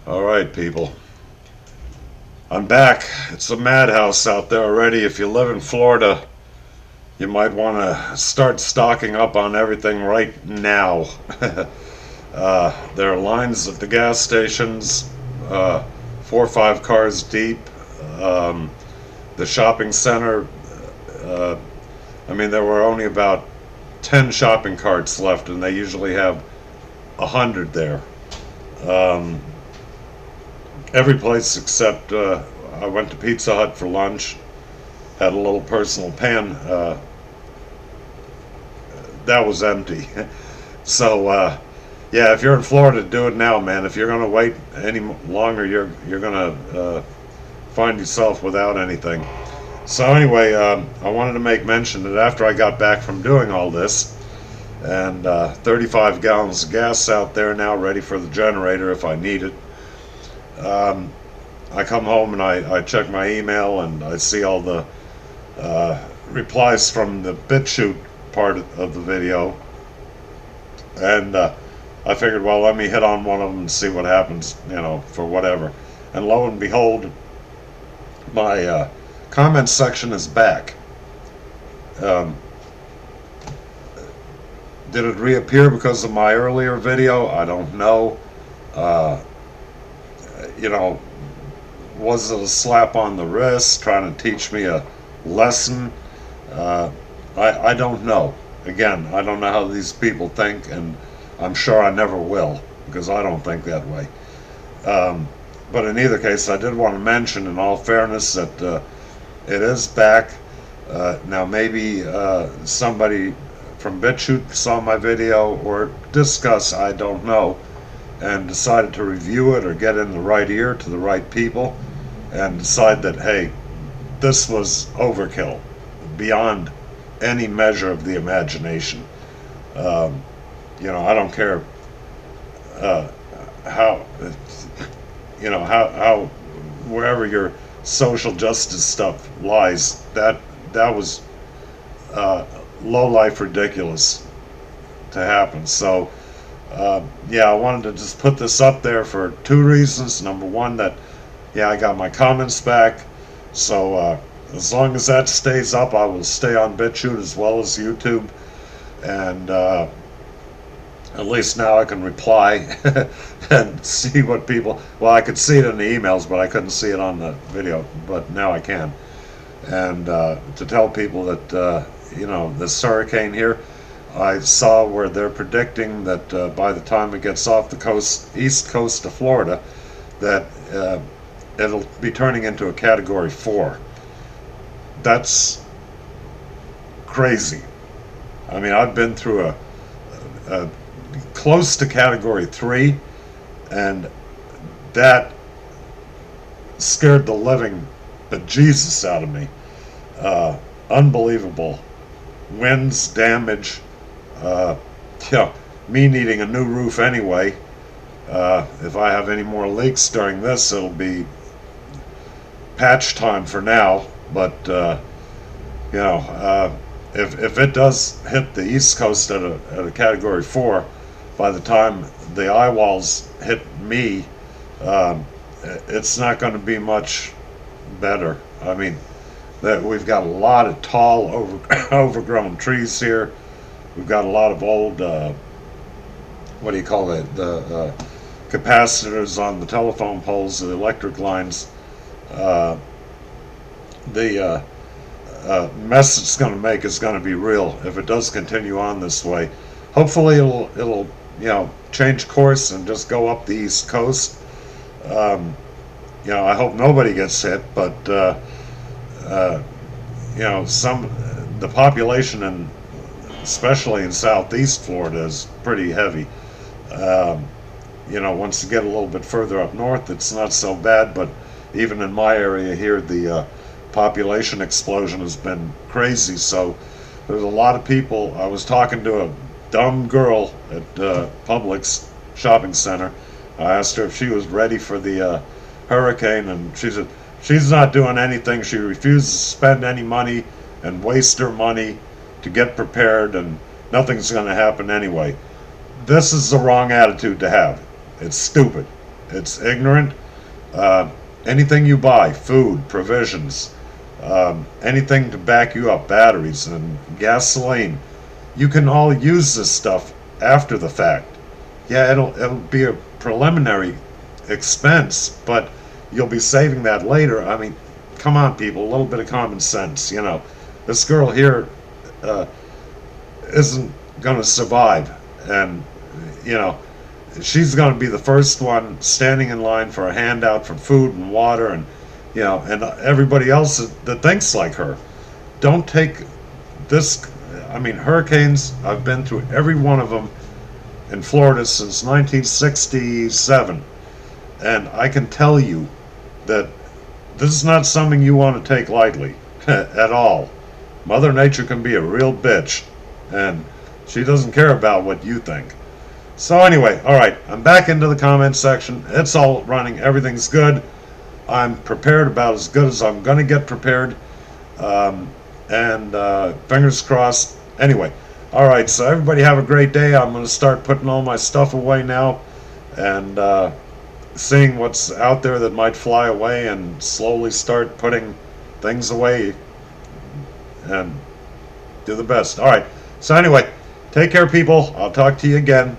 All right, people. I'm back. It's a madhouse out there already. If you live in Florida, you might want to start stocking up on everything right now. There are lines at the gas stations, 4 or 5 cars deep. Um, the shopping center, uh, there were only about 10 shopping carts left, and they usually have 100 there. Um, every place except I went to Pizza Hut for lunch, had a little personal pan. That was empty. So yeah, if you're in Florida, do it now, man. If you're gonna wait any longer, you're gonna find yourself without anything. So anyway, I wanted to make mention that after I got back from doing all this, and 35 gallons of gas out there now, ready for the generator if I need it. Um, I come home and I check my email and I see all the replies from the BitChute part of the video, and I figured, well, let me hit on one of them and see what happens, for whatever. And lo and behold, my comment section is back. Um, did it reappear because of my earlier video? I don't know. Uh, you know, was it a slap on the wrist trying to teach me a lesson? Uh, I don't know. Again, I don't know how these people think, and I'm sure I never will, because I don't think that way. Um, but in either case, I did want to mention, in all fairness, that it is back. Now, maybe somebody from BitChute saw my video or discuss, I don't know, and decided to review it or get in the right ear to the right people and decide that, hey, this was overkill beyond any measure of the imagination. Um, I don't care how, how wherever your social justice stuff lies, that was low life ridiculous to happen. So yeah, I wanted to just put this up there for two reasons. Number one, that yeah, I got my comments back, so as long as that stays up, I will stay on BitChute as well as YouTube, and at least now I can reply and see what people. Well, I could see it in the emails, but I couldn't see it on the video. But now I can, and to tell people that this hurricane here, I saw where they're predicting that by the time it gets off the east coast of Florida, that it'll be turning into a Category 4. That's crazy. I've been through a close to Category 3, and that scared the living bejesus out of me. Unbelievable winds, damage. Uh, Me needing a new roof anyway. If I have any more leaks during this, it'll be patch time for now. But if it does hit the East Coast at a Category 4, by the time the eye walls hit me, it's not going to be much better. That we've got a lot of tall, overgrown trees here. We've got a lot of old, what do you call it, the capacitors on the telephone poles, the electric lines. The mess it's going to make is going to be real if it does continue on this way. Hopefully it'll change course and just go up the East Coast. I hope nobody gets hit, but the population especially in Southeast Florida is pretty heavy. Once you get a little bit further up north, it's not so bad, but even in my area here, the population explosion has been crazy. So there's a lot of people. I was talking to a dumb girl at Publix shopping center. I asked her if she was ready for the hurricane, and she said she's not doing anything. She refuses to spend any money and waste her money to get prepared, and nothing's going to happen anyway. This is the wrong attitude to have. It's stupid. It's ignorant. Uh, Anything you buy, food, provisions, anything to back you up, batteries and gasoline, you can all use this stuff after the fact. Yeah, it'll be a preliminary expense, but you'll be saving that later. I mean, come on, people, a little bit of common sense. This girl here uh, isn't going to survive, and you know, she's going to be the first one standing in line for a handout for food and water, and and everybody else that thinks like her. Don't take this. I mean, hurricanes. I've been through every one of them in Florida since 1967, and I can tell you that this is not something you want to take lightly at all. Mother Nature can be a real bitch, and she doesn't care about what you think. So anyway, all right, I'm back into the comment section. It's all running. Everything's good. I'm prepared about as good as I'm going to get prepared. And fingers crossed. Anyway, all right, so everybody have a great day. I'm going to start putting all my stuff away now and seeing what's out there that might fly away and slowly start putting things away and do the best. All right, so anyway, take care, people. I'll talk to you again.